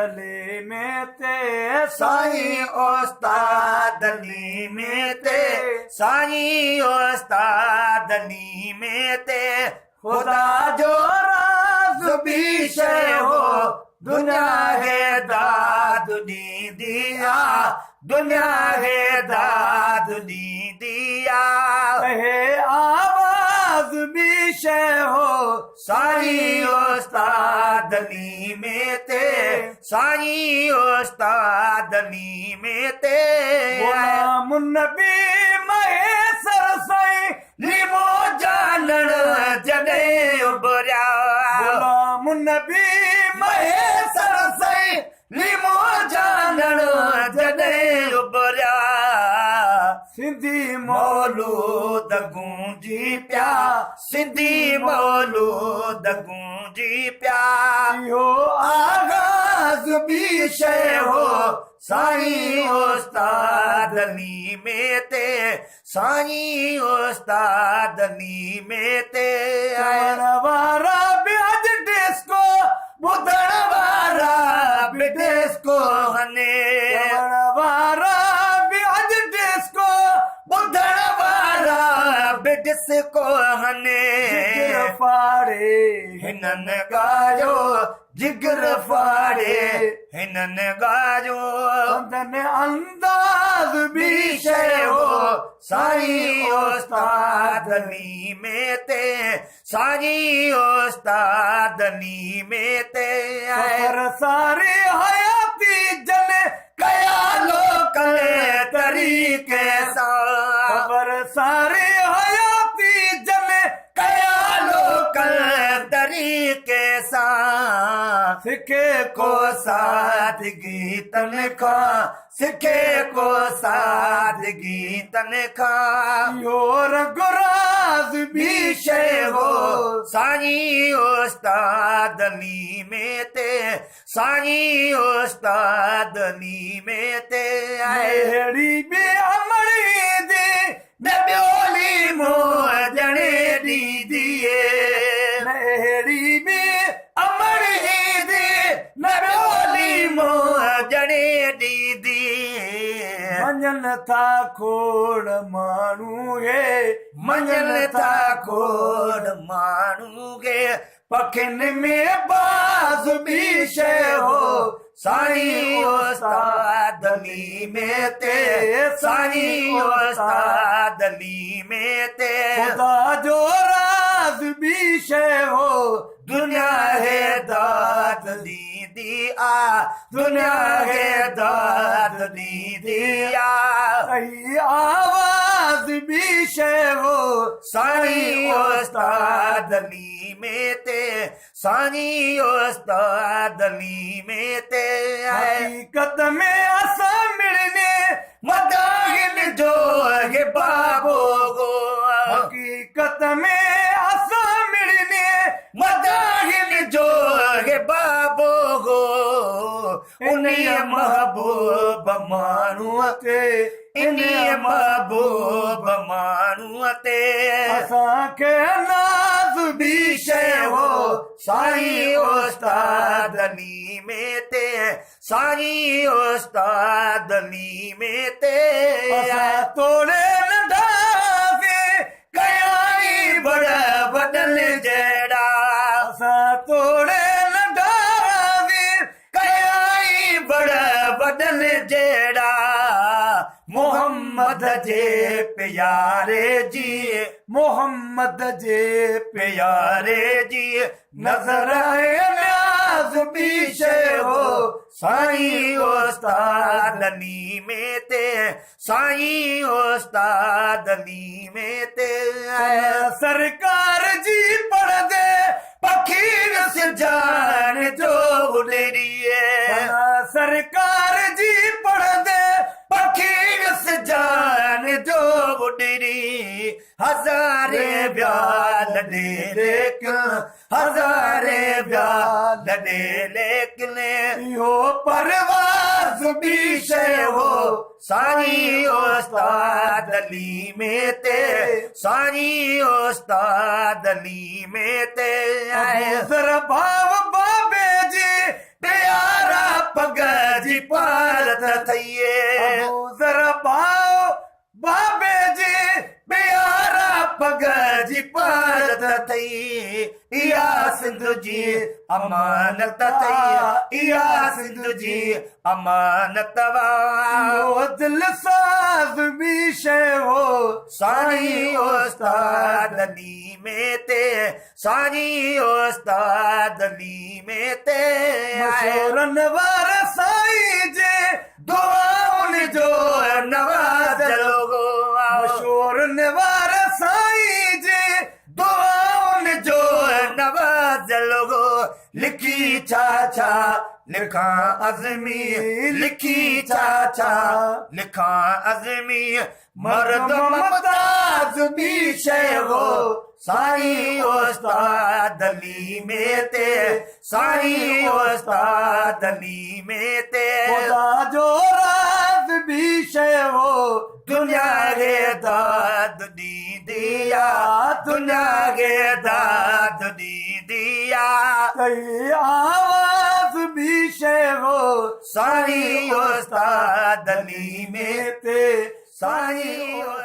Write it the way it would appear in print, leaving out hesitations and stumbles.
गले में ते साईं उस्तादनी में ते साईं उस्तादनी में ते खुदा जो राज भी शे हो दुनिया है दाद दी दिया दुनिया है दाद दी दिया कहे आवाज भी शे हो साईं उस्तादनी में ते साईं उस्तादनी में ते गुलाम नबी महेसर साईं लिमो जानण जॾहिं उभरिया गुलाम नबी महेसर साईं लिमो जानण जॾहिं उभरिया सिंधी मौलूद गूंजी पिया सिंधी मौलूद गूंजी पिया इहो आगाज़ भी शे हो साईं उस्तादनी में ते साईं उस्तादनी में ते चवण वारा बि अॼु डिस्को ॿुधण वारा बि डिस्को हने चवण वारा बि अॼु डिस्को ॿुधण वारा बि डिस्को हने जिगर फाड़े हिननि ॻायो जिगर फाड़े हिननि ॻायो संदन अंदाज भी शे हो साईं उस्तादनी में ते साईं उस्तादनी में ते सफर सारी हयाती जले कया लोकल तरीक़े सां सफर सारी हयाती जले कया लोकल तरीक़े सां सिखे को सादगी तनख़्वाह सिखे को सादगी तनख़्वाह इहो रघुराज भी शे हो साईं उस्तादनी में ते साईं उस्तादनी में ते अहिड़ी बि अमड़ी दे न ॿियोली मोजणे ॾींदीए अहिड़ी बि अमड़ी दे न ॿियोली मोजणे ॾींदीए मञनि था खोड़ माण्हू हे मञनि था खोड़ माण्हू खे पखियुनि में बाज़ बि शे हो साईं उस्तादनी में ते साईं उस्तादनी में ते खुदा जो राज भी शे हो दुनिया है दाद दी दिया दुनिया है दाद दी दिया कही आवाज भी शे हो साईं उस्तादनी में ते साईं उस्तादनी में ते हकीकत में असां मिलने मदाहिन जो है बाबो गो हकीकत में असां मिलने मदाहिन जो है बाबो गो उन्हीं महबूब माण्हूअ ते इन्हीं महबूब माण्हूअ ते असांखे नाज़ भी शे हो साईं उस्तादनी में ते साईं उस्तादनी में ते असां तोड़े नंढासीं कयाई बड़ बदल जहिड़ा असां तोड़े नंढासीं कयाई बड़ बदल जहिड़ा मोहम्मद जे प्यारे जी मोहम्मद जे प्यारे जी नज़र न्याज़ भी शे हो साईं उस्तादनी में ते साईं उस्तादनी में ते सरकार जी पढ़दे पखीर सिजान जो उॾरीए सरकार जी पढ़दे पखीर सिजान जो उॾरी हज़ारे ब्याल ॾे लेकिन हज़ारे ब्याल ॾे लेकिन इहो परवाज़ भी शे हो साईं उस्तादनी में ते साईं उस्तादनी में ते भाव बाबे जी प्यारा जी पारत थईए अबू ज़र भाओ बाबे जी प्यारा पग जी पारत थई इया सिंध जी अमानत थई इया सिंध जी अमानत वा वो दिल साज़ बि शइ हो साईं उस्ताद अली में ते साईं उस्ताद अली में ते मशहूरन वारा साईं जे दुआउनि जो नवाज़ लोगो मशहूरन वारा साईं जे दुआउनि जो नवाज़ लोगो लिखी छा छा लिखां अज़मी लिखी छा छा लिखां अज़मी मर्द ममताज़ बि शइ हो साईं उस्ताद अली में ते साईं उस्ताद अली में ते खुदा जो राज़ बि शइ हो दुनिया गे दाद दी दिया दुनिया गे दाद दी दिया कई आवाज़ बि शइ हो साईं उस्ताद अली में ते साईं